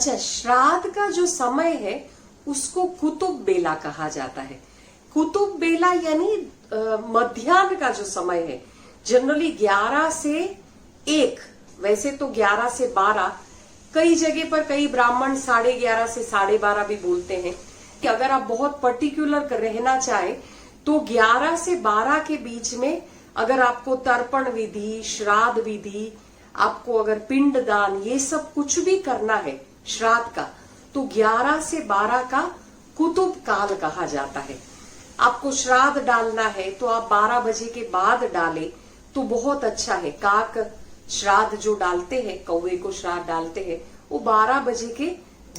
अच्छा, श्राद्ध का जो समय है उसको कुतुब बेला कहा जाता है। कुतुब बेला यानी मध्याह्न का जो समय है, जनरली 11 से 1, वैसे तो 11 से 12, कई जगह पर कई ब्राह्मण 11:30 से 12:30 भी बोलते हैं कि अगर आप बहुत पर्टिकुलर रहना चाहे तो 11 से 12 के बीच में अगर आपको तर्पण विधि, श्राद्ध विधि, आपको अगर पिंड दान, ये सब कुछ भी करना है श्राद्ध का, तो 11 से 12 का कुतुब काल कहा जाता है। आपको श्राद्ध डालना है तो आप 12 बजे के बाद डालें तो बहुत अच्छा है। काक श्राद्ध जो डालते हैं, कौवे को श्राद्ध डालते हैं, वो 12 बजे के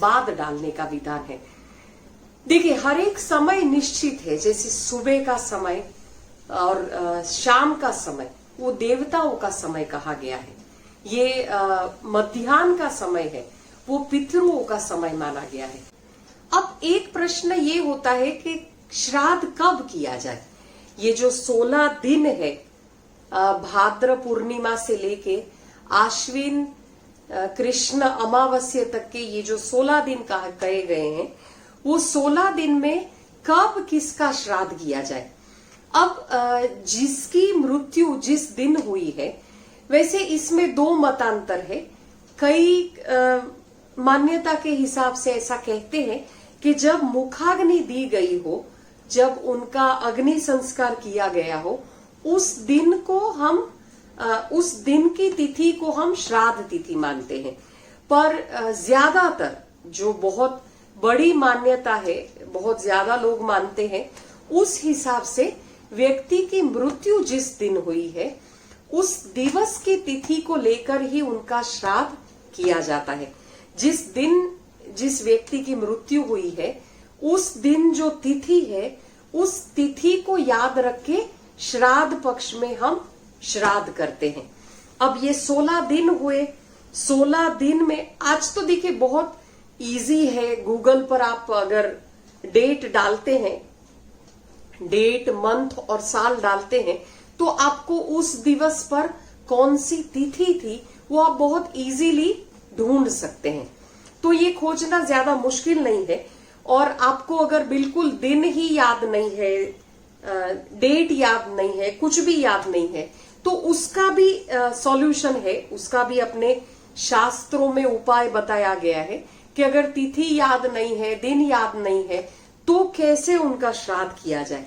बाद डालने का विधान है। देखिए, हर एक समय निश्चित है, जैसे सुबह का समय और शाम का समय वो देवताओं का समय कहा गया है। ये मध्याह्न का समय है, वो पितरों का समय माना गया है। अब एक प्रश्न ये होता है कि श्राद्ध कब किया जाए। ये जो 16 दिन है, भाद्र पूर्णिमा से लेके आश्विन कृष्ण अमावस्या तक के ये जो 16 दिन कहे गए हैं, वो 16 दिन में कब किसका श्राद्ध किया जाए। अब जिसकी मृत्यु जिस दिन हुई है, वैसे इसमें 2 मतांतर है। कई मान्यता के हिसाब से ऐसा कहते हैं कि जब मुखाग्नि दी गई हो, जब उनका अग्नि संस्कार किया गया हो, उस दिन को हम उस दिन की तिथि को हम श्राद्ध तिथि मानते हैं। पर ज्यादातर जो बहुत बड़ी मान्यता है, बहुत ज्यादा लोग मानते हैं, उस हिसाब से व्यक्ति की मृत्यु जिस दिन हुई है उस दिवस की तिथि को लेकर ही उनका श्राद्ध किया जाता है। जिस दिन जिस व्यक्ति की मृत्यु हुई है, उस दिन जो तिथि है, उस तिथि को याद रख के श्राद्ध पक्ष में हम श्राद्ध करते हैं। अब ये 16 दिन हुए, 16 दिन में आज तो देखिए बहुत इजी है। गूगल पर आप अगर डेट डालते हैं, डेट, मंथ और साल डालते हैं, तो आपको उस दिवस पर कौन सी तिथि थी वो आप बहुत इजीली ढूंढ सकते हैं। तो ये खोजना ज्यादा मुश्किल नहीं है। और आपको अगर बिल्कुल दिन ही याद नहीं है, डेट याद नहीं है, कुछ भी याद नहीं है, तो उसका भी सॉल्यूशन है। उसका भी अपने शास्त्रों में उपाय बताया गया है कि अगर तिथि याद नहीं है, दिन याद नहीं है, तो कैसे उनका श्राद्ध किया जाए।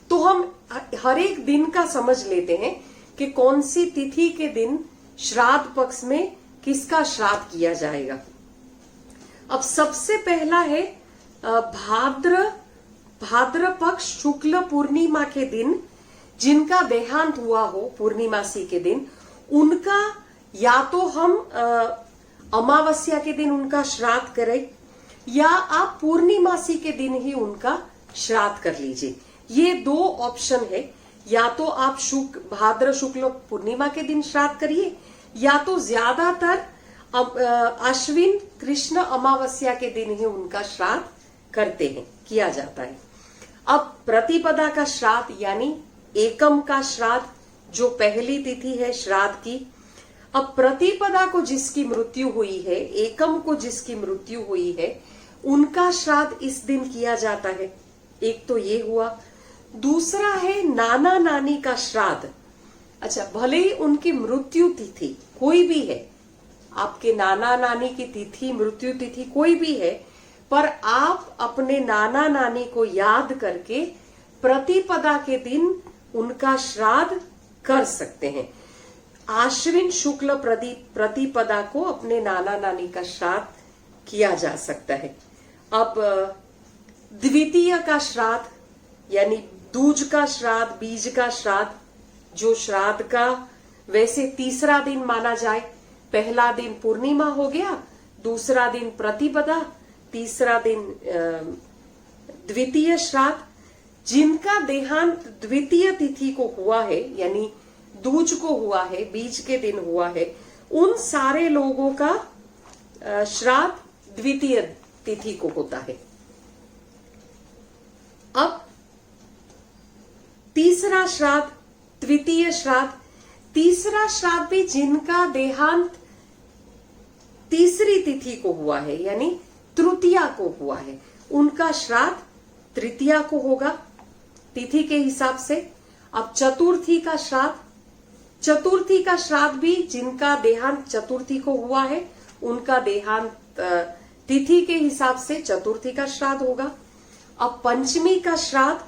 तो हम हर एक दिन का समझ लेते हैं कि कौन सी तिथि के दिन श्राद्ध पक्ष में किसका श्राद्ध किया जाएगा। अब सबसे पहला है भाद्र पक्ष शुक्ल पूर्णिमा के दिन जिनका देहांत हुआ हो, पूर्णिमासी के दिन, उनका या तो हम अमावस्या के दिन उनका श्राद्ध करें या आप पूर्णिमासी के दिन ही उनका श्राद्ध कर लीजिए। ये 2 ऑप्शन है। या तो आप भाद्र शुक्ल पूर्णिमा के दिन श्राद्ध करिए, या तो ज्यादातर अश्विन कृष्ण अमावस्या के दिन ही उनका श्राद्ध करते हैं, किया जाता है। अब प्रतिपदा का श्राद्ध यानी एकम का श्राद्ध, जो पहली तिथि है श्राद्ध की। अब प्रतिपदा को जिसकी मृत्यु हुई है, एकम को जिसकी मृत्यु हुई है, उनका श्राद्ध इस दिन किया जाता है। एक तो ये हुआ। दूसरा है नाना नानी का श्राद्ध। अच्छा, भले ही उनकी मृत्यु तिथि कोई भी है, आपके नाना नानी की तिथि, मृत्यु तिथि कोई भी है, पर आप अपने नाना नानी को याद करके प्रतिपदा के दिन उनका श्राद्ध कर सकते हैं। आश्विन शुक्ल प्रतिपदा को अपने नाना नानी का श्राद्ध किया जा सकता है। अब द्वितीय का श्राद्ध यानी दूज का श्राद्ध, बीज का श्राद्ध, जो श्राद्ध का वैसे तीसरा दिन माना जाए। पहला दिन पूर्णिमा हो गया, दूसरा दिन प्रतिपदा, तीसरा दिन द्वितीय श्राद्ध। जिनका देहांत द्वितीय तिथि को हुआ है, यानी दूज को हुआ है, बीज के दिन हुआ है, उन सारे लोगों का श्राद्ध द्वितीय तिथि को होता है। अब तीसरा श्राद्ध, द्वितीय श्राद्ध, तीसरा श्राद्ध भी जिनका देहांत तीसरी तिथि को हुआ है यानी तृतीया को हुआ है, उनका श्राद्ध तृतीया को होगा तिथि के हिसाब से। अब चतुर्थी का श्राद्ध, चतुर्थी का श्राद्ध भी जिनका देहांत चतुर्थी को हुआ है उनका देहांत तिथि के हिसाब से चतुर्थी का श्राद्ध होगा। अब पंचमी का श्राद्ध,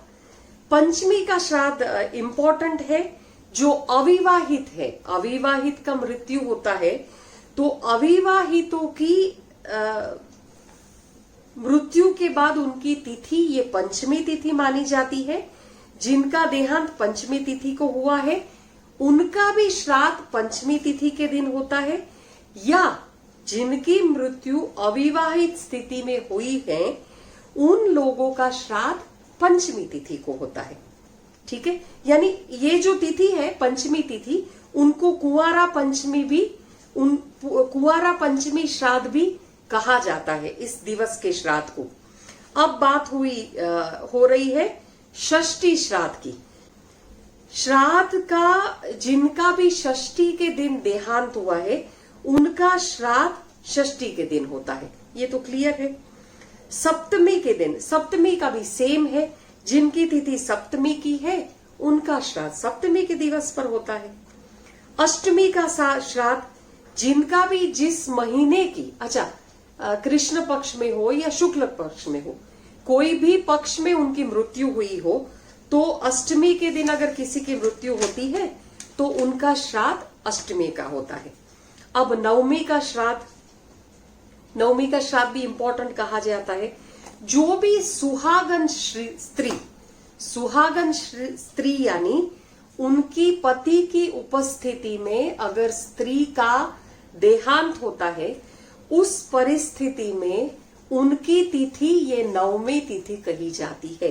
पंचमी का श्राद्ध इंपॉर्टेंट है। जो अविवाहित है, अविवाहित का मृत्यु होता है तो अविवाहितों की मृत्यु के बाद उनकी तिथि ये पंचमी तिथि मानी जाती है। जिनका देहांत पंचमी तिथि को हुआ है उनका भी श्राद्ध पंचमी तिथि के दिन होता है, या जिनकी मृत्यु अविवाहित स्थिति में हुई है उन लोगों का श्राद्ध पंचमी तिथि को होता है। ठीक है, यानी ये जो तिथि है पंचमी तिथि, उनको कुंवारा पंचमी भी, कुंवारा पंचमी श्राद्ध भी कहा जाता है इस दिवस के श्राद्ध को। अब बात हो रही है षष्ठी श्राद्ध की। श्राद्ध का जिनका भी षष्ठी के दिन देहांत हुआ है उनका श्राद्ध षष्ठी के दिन होता है, ये तो क्लियर है। सप्तमी के दिन, सप्तमी का भी सेम है, जिनकी तिथि सप्तमी की है उनका श्राद्ध सप्तमी के दिवस पर होता है। अष्टमी का श्राद्ध जिनका भी जिस महीने की, अच्छा कृष्ण पक्ष में हो या शुक्ल पक्ष में हो, कोई भी पक्ष में उनकी मृत्यु हुई हो तो अष्टमी के दिन अगर किसी की मृत्यु होती है तो उनका श्राद्ध अष्टमी का होता है। अब नवमी का श्राद्ध, नवमी का श्राद्ध भी इंपॉर्टेंट कहा जाता है। जो भी सुहागन स्त्री, सुहागन स्त्री यानी उनकी पति की उपस्थिति में अगर स्त्री का देहांत होता है, उस परिस्थिति में उनकी तिथि ये नवमी तिथि कही जाती है।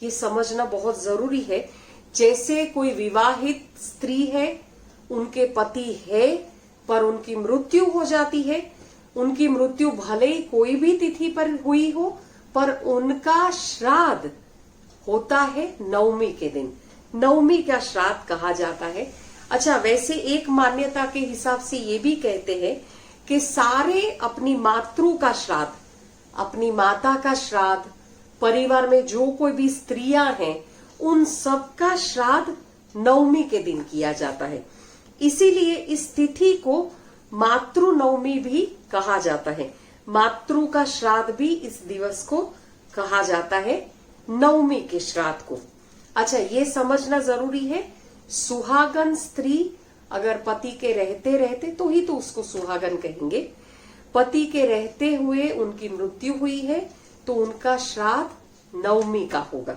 ये समझना बहुत जरूरी है। जैसे कोई विवाहित स्त्री है, उनके पति है पर उनकी मृत्यु हो जाती है, उनकी मृत्यु भले ही कोई भी तिथि पर हुई हो पर उनका श्राद्ध होता है नवमी के दिन, नवमी का श्राद्ध कहा जाता है। अच्छा, वैसे एक मान्यता के हिसाब से ये भी कहते हैं कि सारे अपनी मातृ का श्राद्ध, अपनी माता का श्राद्ध, परिवार में जो कोई भी स्त्रियां हैं उन सब का श्राद्ध नवमी के दिन किया जाता है। इसीलिए इस तिथि को मातृ नवमी भी कहा जाता है। मातृ का श्राद्ध भी इस दिवस को कहा जाता है, नवमी के श्राद्ध को। अच्छा, ये समझना जरूरी है, सुहागन स्त्री अगर पति के रहते तो ही तो उसको सुहागन कहेंगे। पति के रहते हुए उनकी मृत्यु हुई है तो उनका श्राद्ध नवमी का होगा।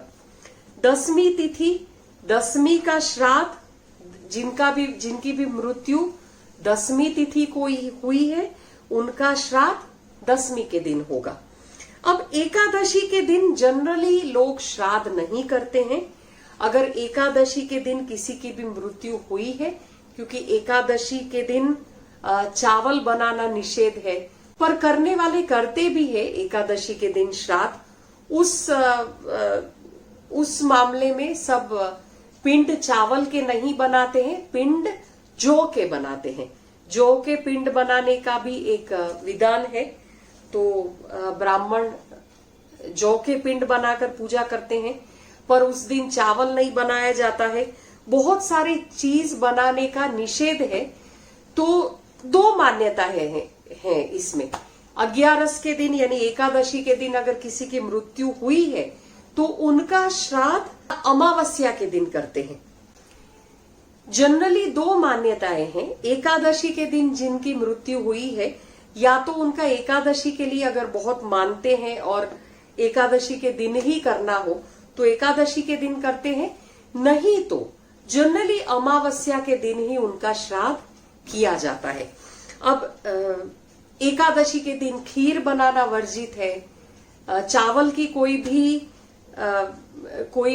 दसवीं तिथि, दसवीं का श्राद्ध जिनकी भी मृत्यु दसवीं तिथि को हुई है उनका श्राद्ध दसवीं के दिन होगा। अब एकादशी के दिन जनरली लोग श्राद्ध नहीं करते हैं। अगर एकादशी के दिन किसी की भी मृत्यु हुई है, क्योंकि एकादशी के दिन चावल बनाना निषेध है, पर करने वाले करते भी है एकादशी के दिन श्राद्ध। उस मामले में सब पिंड चावल के नहीं बनाते हैं, पिंड जौ के बनाते हैं। जौ के पिंड बनाने का भी एक विधान है, तो ब्राह्मण जौ के पिंड बनाकर पूजा करते हैं, पर उस दिन चावल नहीं बनाया जाता है। बहुत सारी चीज बनाने का निषेध है। तो दो मान्यता है इसमें। 11 के दिन यानी एकादशी के दिन अगर किसी की मृत्यु हुई है तो उनका श्राद्ध अमावस्या के दिन करते हैं। जनरली दो मान्यताएं हैं। एकादशी के दिन जिनकी मृत्यु हुई है, या तो उनका एकादशी के लिए अगर बहुत मानते हैं और एकादशी के दिन ही करना हो तो एकादशी के दिन करते हैं, नहीं तो जनरली अमावस्या के दिन ही उनका श्राद्ध किया जाता है। अब एकादशी के दिन खीर बनाना वर्जित है, चावल की कोई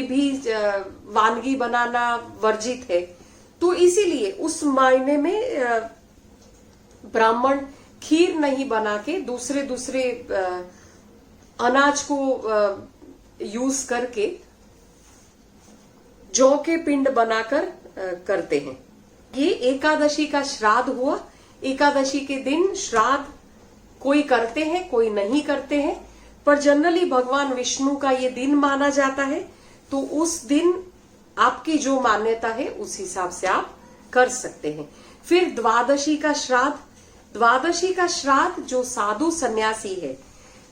भी वानगी बनाना वर्जित है, तो इसीलिए उस मायने में ब्राह्मण खीर नहीं बना के दूसरे अनाज को यूज करके जौ के पिंड बनाकर करते हैं। ये एकादशी का श्राद्ध हुआ। एकादशी के दिन श्राद्ध कोई करते हैं, कोई नहीं करते हैं, पर जनरली भगवान विष्णु का ये दिन माना जाता है। तो उस दिन आपकी जो मान्यता है उस हिसाब से आप कर सकते हैं। फिर द्वादशी का श्राद्ध। द्वादशी का श्राद्ध जो साधु सन्यासी है,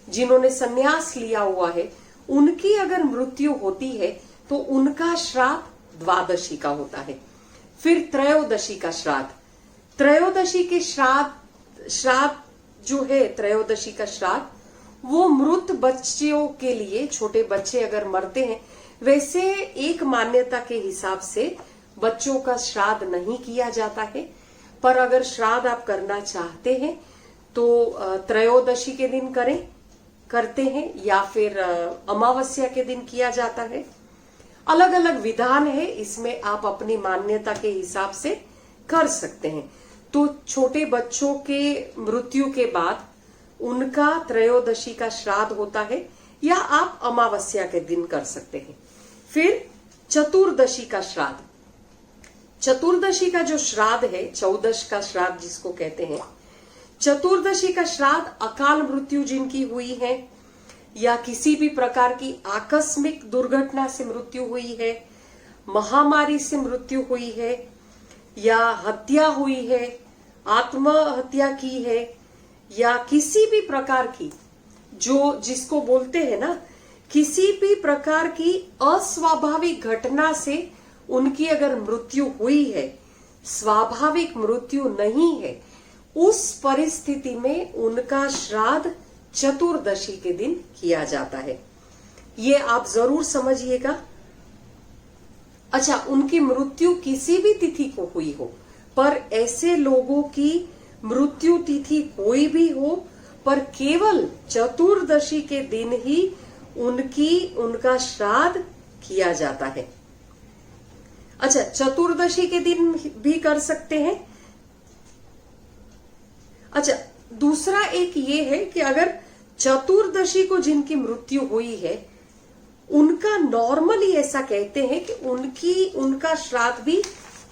जिन्होंने सन्यास लिया हुआ है, उनकी अगर मृत्यु होती है तो उनका श्राद्ध द्वादशी का होता है। फिर त्रयोदशी का श्राद्ध। त्रयोदशी के श्राद्ध जो है, त्रयोदशी का श्राद्ध वो मृत बच्चियों के लिए, छोटे बच्चे अगर मरते हैं, वैसे एक मान्यता के हिसाब से बच्चों का श्राद्ध नहीं किया जाता है, पर अगर श्राद्ध आप करना चाहते हैं तो त्रयोदशी के दिन करते हैं या फिर अमावस्या के दिन किया जाता है। अलग अलग विधान है, इसमें आप अपनी मान्यता के हिसाब से कर सकते हैं। तो छोटे बच्चों के मृत्यु के बाद उनका त्रयोदशी का श्राद्ध होता है, या आप अमावस्या के दिन कर सकते हैं। फिर चतुर्दशी का श्राद्ध। चतुर्दशी का जो श्राद्ध है, चौदश का श्राद्ध जिसको कहते हैं, चतुर्दशी का श्राद्ध अकाल मृत्यु जिनकी हुई है, या किसी भी प्रकार की आकस्मिक दुर्घटना से मृत्यु हुई है, महामारी से मृत्यु हुई है, या हत्या हुई है, आत्महत्या की है, या किसी भी प्रकार की, जो जिसको बोलते हैं ना, किसी भी प्रकार की अस्वाभाविक घटना से उनकी अगर मृत्यु हुई है, स्वाभाविक मृत्यु नहीं है, उस परिस्थिति में उनका श्राद्ध चतुर्दशी के दिन किया जाता है। ये आप जरूर समझिएगा। अच्छा, उनकी मृत्यु किसी भी तिथि को हुई हो, पर ऐसे लोगों की मृत्यु तिथि कोई भी हो, पर केवल चतुर्दशी के दिन ही उनका श्राद्ध किया जाता है। अच्छा, चतुर्दशी के दिन भी कर सकते हैं। अच्छा, दूसरा एक ये है कि अगर चतुर्दशी को जिनकी मृत्यु हुई है, उनका नॉर्मली ऐसा कहते हैं कि उनका श्राद्ध भी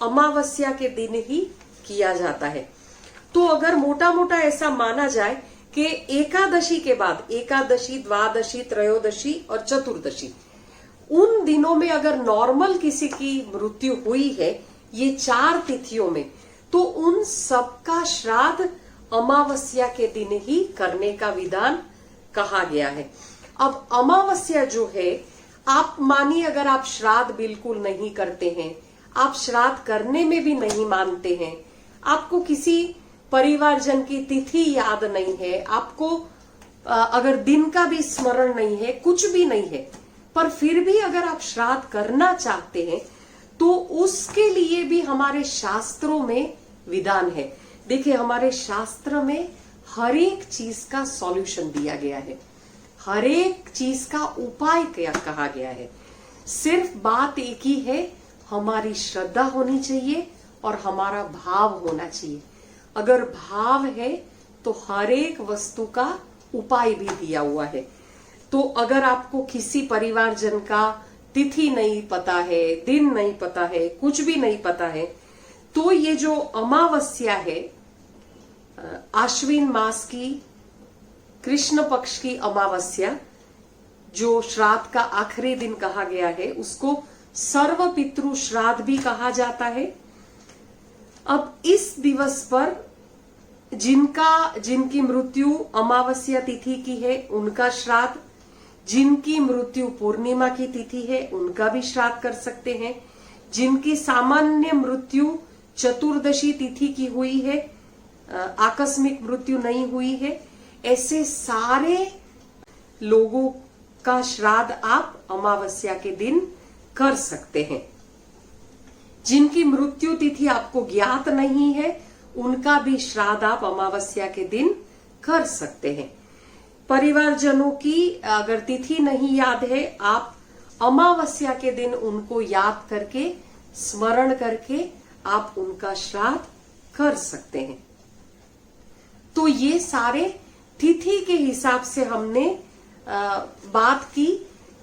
अमावस्या के दिन ही किया जाता है। तो अगर मोटा मोटा ऐसा माना जाए कि एकादशी के बाद, एकादशी, द्वादशी, त्रयोदशी और चतुर्दशी, उन दिनों में अगर नॉर्मल किसी की मृत्यु हुई है, ये 4 तिथियों में, तो उन सबका श्राद्ध अमावस्या के दिन ही करने का विधान कहा गया है। अब अमावस्या जो है, आप मानिए अगर आप श्राद्ध बिल्कुल नहीं करते हैं, आप श्राद्ध करने में भी नहीं मानते हैं, आपको किसी परिवारजन की तिथि याद नहीं है, आपको अगर दिन का भी स्मरण नहीं है, कुछ भी नहीं है, पर फिर भी अगर आप श्राद्ध करना चाहते हैं तो उसके लिए भी हमारे शास्त्रों में विधान है। देखिए, हमारे शास्त्र में हर एक चीज का सॉल्यूशन दिया गया है, हर एक चीज का उपाय क्या कहा गया है। सिर्फ बात एक ही है, हमारी श्रद्धा होनी चाहिए और हमारा भाव होना चाहिए। अगर भाव है तो हर एक वस्तु का उपाय भी दिया हुआ है। तो अगर आपको किसी परिवारजन का तिथि नहीं पता है, दिन नहीं पता है, कुछ भी नहीं पता है, तो ये जो अमावस्या है, आश्विन मास की कृष्ण पक्ष की अमावस्या, जो श्राद्ध का आखिरी दिन कहा गया है, उसको सर्व पितृ श्राद्ध भी कहा जाता है। अब इस दिवस पर जिनकी मृत्यु अमावस्या तिथि की है उनका श्राद्ध, जिनकी मृत्यु पूर्णिमा की तिथि है उनका भी श्राद्ध कर सकते हैं, जिनकी सामान्य मृत्यु चतुर्दशी तिथि की हुई है, आकस्मिक मृत्यु नहीं हुई है, ऐसे सारे लोगों का श्राद्ध आप अमावस्या के दिन कर सकते हैं। जिनकी मृत्यु तिथि आपको ज्ञात नहीं है, उनका भी श्राद्ध आप अमावस्या के दिन कर सकते हैं। परिवारजनों की अगर तिथि नहीं याद है, आप अमावस्या के दिन उनको याद करके, स्मरण करके आप उनका श्राद्ध कर सकते हैं। तो ये सारे तिथि के हिसाब से हमने बात की,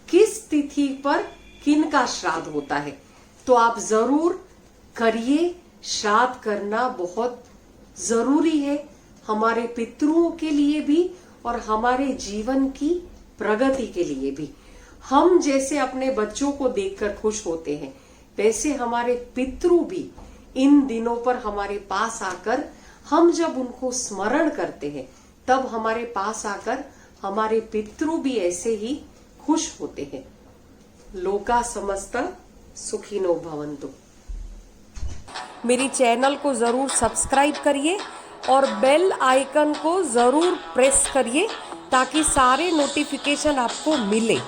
किस तिथि पर किनका श्राद्ध होता है। तो आप जरूर करिए, श्राद्ध करना बहुत जरूरी है हमारे पितरों के लिए भी और हमारे जीवन की प्रगति के लिए भी। हम जैसे अपने बच्चों को देखकर खुश होते हैं, वैसे हमारे पितृ भी इन दिनों पर हमारे पास आकर, हम जब उनको स्मरण करते हैं तब हमारे पास आकर हमारे पितृ भी ऐसे ही खुश होते हैं। लोका समस्ता सुखिनो भवन्तु। मेरी चैनल को जरूर सब्सक्राइब करिए और बेल आइकन को जरूर प्रेस करिए ताकि सारे नोटिफिकेशन आपको मिले।